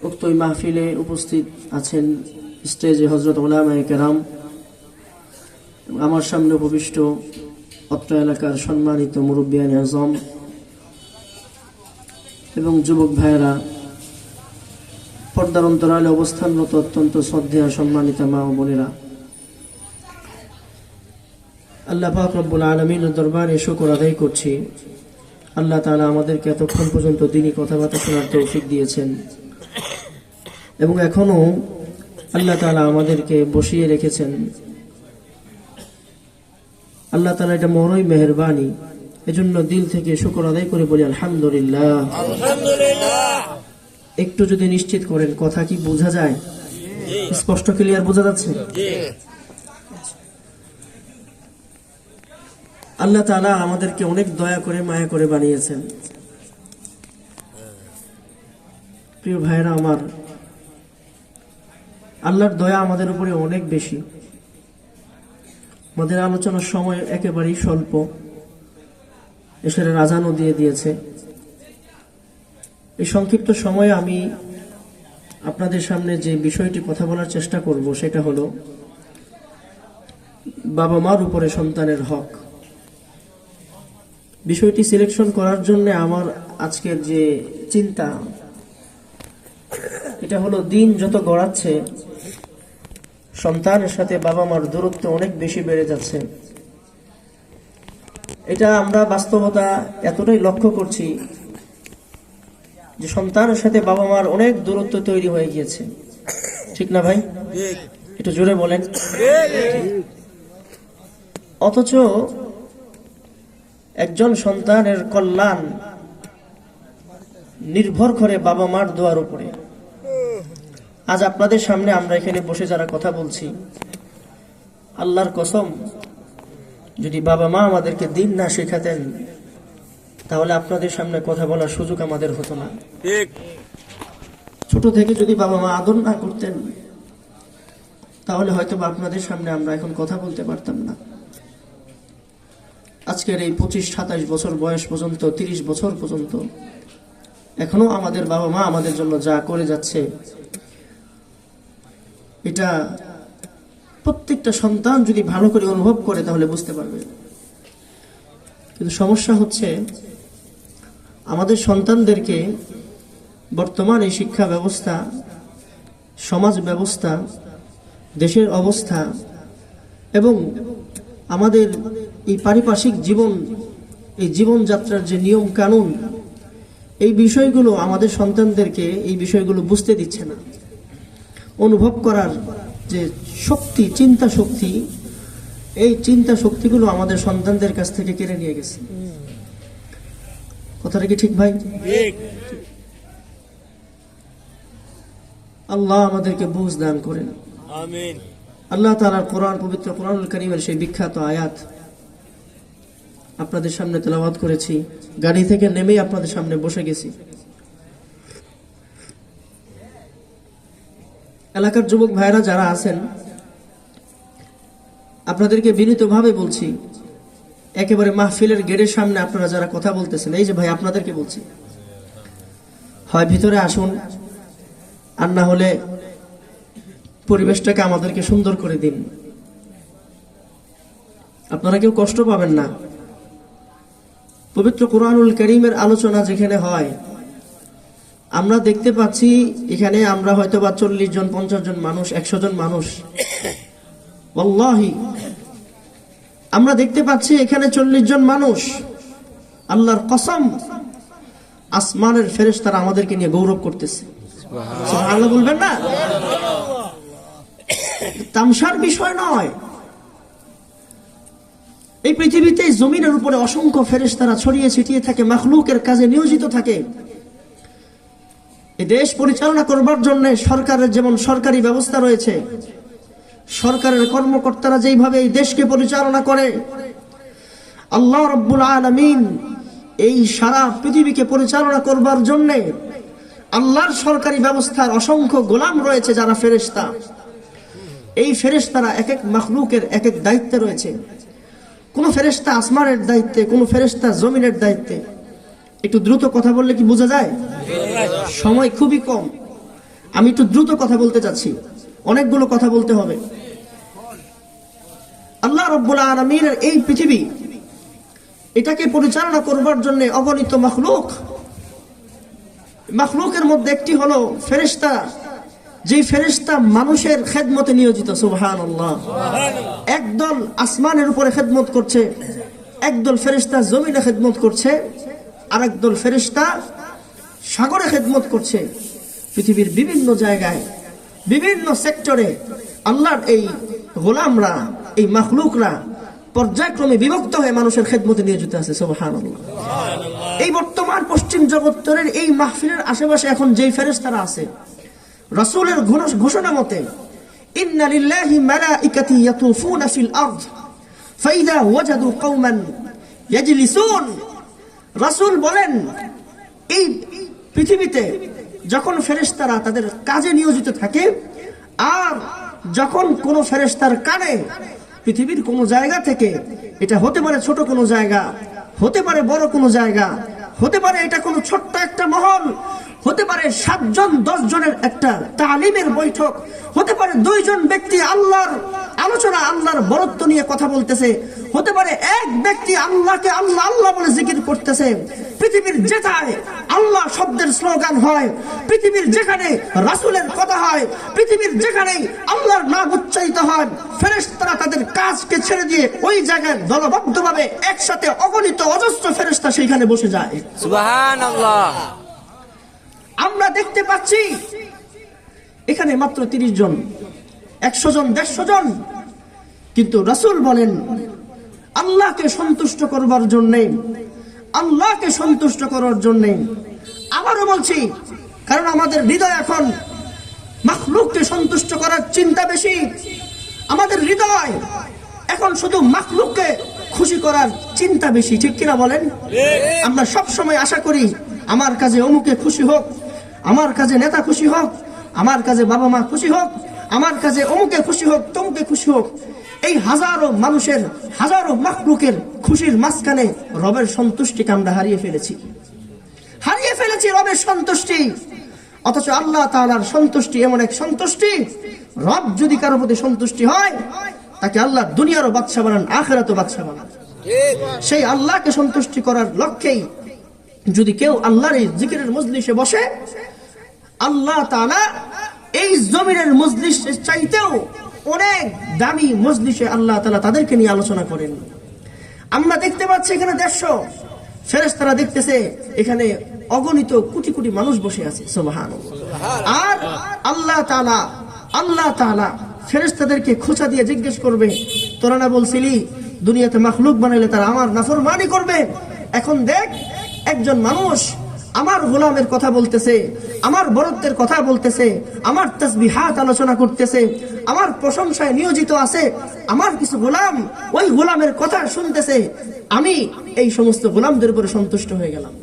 উক্ত মাহফিলে উপস্থিত আছেন স্টেজে হযরত উলামায়ে কেরাম, আমার সামনে উপবিষ্ট অত্র এলাকার সম্মানিত মুরব্বিয়ানে আযম এবং যুবক ভাইয়েরা, পর্দার অন্তরালে অবস্থানরত অত্যন্ত শ্রদ্ধেয় সম্মানিত মা ও বোনেরা, আল্লাহ পাক রব্বুল আলামিনের দরবারে শুকর আদায় করছি। আল্লাহ তাআলা আমাদেরকে এতক্ষণ পর্যন্ত দ্বীনি কথাবার্তা শোনার তৌফিক দিয়েছেন এবং এখনো আল্লাহ তাআলা আমাদেরকে বসিয়ে রেখেছেন। আল্লাহ তাআলা এটা বড়ই মেহেরবানি, এজন্য দিল থেকে শুকর আদায় করে বলি আলহামদুলিল্লাহ। একটু যদি নিশ্চিত করেন, কথা কি বোঝা যায়? স্পষ্ট ক্লিয়ার বোঝা যাচ্ছে? আল্লাহ তাআলা আমাদেরকে অনেক দয়া করে মায়া করে বানিয়েছেন। প্রিয় ভাইরা আমার, আল্লাহর দয়া আমাদের উপরে অনেক বেশি। আমাদের আলোচনার সময় একেবারেই স্বল্প, এশারের আজানও দিয়ে দিয়েছে। এই সংক্ষিপ্ত সময়ে আমি আপনাদের সামনে যে বিষয়টি কথা বলার চেষ্টা করব সেটা হলো বাবা মার উপরে সন্তানের হক। বিষয়টি সিলেকশন করার জন্য আমার আজকের যে চিন্তা, এটা হলো দিন যত গড়াচ্ছে সন্তানের সাথে বাবা মার দূরত্ব অনেক বেশি বেড়ে যাচ্ছে। এটা আমরা বাস্তবতা এতটাই লক্ষ্য করছি যে সন্তানের সাথে বাবা মার অনেক দূরত্ব তৈরি হয়ে গিয়েছে। ঠিক না ভাই? একটু জোরে বলেন। অথচ একজন সন্তানের কল্যাণ নির্ভর করে বাবা মার দোয়ার উপরে। আজ আপনাদের সামনে আমরা এখানে বসে যারা কথা বলছি, আল্লাহর কসম, যদি বাবা মা আমাদেরকে দিন না শেখাতেন তাহলে আপনাদের সামনে কথা বলার সুযোগ আমাদের হতো না। ছোট থেকে যদি বাবা মা আদর না করতেন তাহলে হয়তো বা আপনাদের সামনে আমরা এখন কথা বলতে পারতাম না। আজকের এই 25-27 বছর বয়স পর্যন্ত, 30 বছর পর্যন্ত এখনো আমাদের বাবা মা আমাদের জন্য যা করে যাচ্ছে, এটা প্রত্যেকটা সন্তান যদি ভালো করে অনুভব করে তাহলে বুঝতে পারবে। কিন্তু সমস্যা হচ্ছে আমাদের সন্তানদেরকে বর্তমান এই শিক্ষা ব্যবস্থা, সমাজ ব্যবস্থা, দেশের অবস্থা এবং আমাদের এই পারিপার্শ্বিক জীবন, এই জীবনযাত্রার যে নিয়ম কানুন, এই বিষয়গুলো আমাদের সন্তানদেরকে এই বিষয়গুলো বুঝতে দিচ্ছে না। অনুভব করার যে শক্তি, চিন্তা শক্তি, এই চিন্তা শক্তিগুলো আমাদের সন্তানদের কাছ থেকে কেড়ে নিয়ে গেছে। কথাটা কি ঠিক ভাই? আল্লাহ আমাদেরকে বুঝ দান করেন। আমিন। আল্লাহ তাআলার কোরআন, পবিত্র কোরআনুল কারীমের সেই বিখ্যাত আয়াত আপনাদের সামনে তেলাওয়াত করেছি। গাড়ি থেকে নেমেই আপনাদের সামনে বসে গেছি। এলাকার যুবক ভাইরা যারা আছেন, আপনাদেরকে বিনীতভাবে বলছি, একেবারে মাহফিলের গেটের সামনে আপনারা যারা কথা বলতেছেন, এই যে ভাই আপনাদেরকে বলছি, হয় ভিতরে আসুন, আর না হলে পরিবেশটাকে আমাদেরকে সুন্দর করে দিন। আপনারা কেউ কষ্ট পাবেন না। পবিত্র কোরআনুল কারীমের আলোচনা যেখানে হয়, আমরা দেখতে পাচ্ছি এখানে আমরা হয়তো বা 40 জন, 50 জন মানুষ, 100 জন মানুষ, ওয়াল্লাহি আমরা দেখতে পাচ্ছি এখানে 40 জন মানুষ। আল্লাহর কসম, আসমানের ফেরেশতারা আমাদেরকে নিয়ে গৌরব করতেছে। সুবহানাল্লাহ বলবেন না? তামসার বিষয় নয়। এই পৃথিবীতে জমিনের উপরে অসংখ্য ফেরেশতারা ছড়িয়ে ছিটিয়ে থাকে, মাখলুকের কাজে নিয়োজিত থাকে। এই দেশ পরিচালনা করবার জন্য সরকারের যেমন সরকারি ব্যবস্থা রয়েছে, সরকারের কর্মকর্তারা যেইভাবে এই দেশকে পরিচালনা করে, আল্লাহ রাব্বুল আলামিন এই সারা পৃথিবীকে পরিচালনা করবার জন্য আল্লাহর সরকারি ব্যবস্থার অসংখ্য গোলাম রয়েছে যারা ফেরেশতা। এই ফেরেশতারা এক এক মাখলুকের এক এক দায়িত্বে রয়েছে। কোন ফেরেশতা আসমানের দায়িত্বে, কোন ফেরেশতা জমিনের দায়িত্বে। একটু দ্রুত কথা বললে কি বোঝা যায়? সময় খুবই কম। আমি একটু দ্রুত কথা বলতে চাচ্ছি, অনেকগুলো কথা বলতে হবে। আল্লাহ রাব্বুল আলামিনের এই পৃথিবী, এটাকে পরিচালনা করবার জন্য অগণিত মাখলুকের মধ্যে একটি হলো ফেরেশতা, যে ফেরেশতা মানুষের খেদমতে নিয়োজিত। সুবহানাল্লাহ। একদল আসমানের উপরে খেদমত করছে, একদল ফেরেশতা জমিনে খেদমত করছে, আর একদল ফেরেশতা সাগরে খেদমত করছে। পৃথিবীর বিভিন্ন জায়গায়, বিভিন্ন সেক্টরে আল্লাহর এই গোলামরা, এই মাখলুকরা পর্যায়ক্রমে বিভক্ত হয়ে মানুষের খেদমতে নিয়োজিত আছে। সুবহানাল্লাহ। এই বর্তমান পশ্চিম জগতের এই মাহফিলের আশেপাশে এখন যেই ফেরেশতারা আছে, রাসূলের ঘোষণা মতে ইন্না লিল্লাহি মালাইকাতি ইয়াতুফুনা ফিল আরদ ফাইদা ওয়াজাদু কওমান ইয়াজলিসুন। রাসূল বলেন, এই পৃথিবীতে যখন ফেরেশতারা তাদের কাজে নিয়োজিত থাকে, আর যখন কোন ফেরেশতার কানে পৃথিবীর কোন জায়গা থেকে, এটা হতে পারে ছোট কোনো জায়গা, হতে পারে বড় কোনো জায়গা, হতে পারে এটা কোনো ছোট্ট একটা মহল, হতে পারে 7 জন 10 জনের একটা তালিমের বৈঠক, হতে পারে 2 জন ব্যক্তি আল্লাহর আলোচনা, আল্লাহর বরত্ব নিয়ে কথা বলতেছে, হতে পারে এক ব্যক্তি আল্লাহকে আল্লাহ আল্লাহ বলে জিকির করতেছে। পৃথিবীর যেখানে আল্লাহ শব্দের স্লোগান হয়, পৃথিবীর যেখানে রাসূলের কথা হয়, পৃথিবীর যেখানে আল্লাহর নাম উচ্চারিত হয়, ফেরেশতারা তাদের কাজকে ছেড়ে দিয়ে ওই জায়গায় দলবদ্ধভাবে একসাথে অগণিত অজস্র ফেরেশতা সেইখানে বসে যায়। সুবহানাল্লাহ। আমরা দেখতে পাচ্ছি এখানে মাত্র 30 জন, 100 জন, 150 জন, কিন্তু রাসূল বলেন আল্লাহকে সন্তুষ্ট করবার জন্যে, আল্লাহকে সন্তুষ্ট করার জন্যে, আবারও বলছি, কারণ আমাদের হৃদয় এখন মাখলুককে সন্তুষ্ট করার চিন্তা বেশি। আমাদের হৃদয় এখন শুধু মাখলুককে খুশি করার চিন্তা বেশি, ঠিক কিনা বলেন? আমরা সব সময় আশা করি আমার কাজে অমুকে খুশি হোক, আমার কাজে নেতা খুশি হোক, আমার কাজে বাবা মা খুশি হোক, আমার কাজে অমুকে খুশি হোক, তমুকে খুশি হোক। এই হাজারো মানুষের, হাজারো মাখলুকের খুশির মাঝখানে রবের সন্তুষ্টিকে আমরা হারিয়ে ফেলেছি রবের সন্তুষ্টি। অথচ আল্লাহ তাআলার সন্তুষ্টি এমন এক সন্তুষ্টি, রব যদি কারো প্রতি সন্তুষ্টি হয়, তাকে আল্লাহ দুনিয়ারও বাদশা বানান, আখিরাতও বাদশা বানান। সেই আল্লাহকে সন্তুষ্টি করার লক্ষ্যেই যদি কেউ আল্লাহর এই জিকিরের মজলিসে বসে, আল্লাহ তাআলা এই জমিনের মজলিসের চাইতেও অনেক দামি মজলিসে আল্লাহ তাআলা তাদেরকে নিয়ে আলোচনা করেন। আমরা দেখতে পাচ্ছি এখানে 150 ফেরেশতারা দেখতেছে এখানে অগণিত কোটি কোটি মানুষ বসে আছে। সুবহানাল্লাহ। আর আল্লাহ তাআলা ফেরেশতাদেরকে খোঁচা দিয়ে জিজ্ঞেস করবে, তোরা না বলছিলি দুনিয়াতে মাখলুক বানাইলে তারা আমার নাফরমানি করবে? এখন দেখ, একজন মানুষ আমার গোলামের কথা বলতেছে, আমার বরত্বের কথা বলতেছে, আমার তাসবিহাত আলোচনা করতেছে, আমার প্রশংসায় নিয়োজিত আছে, আমার কিছু গোলাম ওই গোলামের কথা শুনতেছে, আমি এই সমস্ত গোলামদের উপরে সন্তুষ্ট হয়ে গেলাম।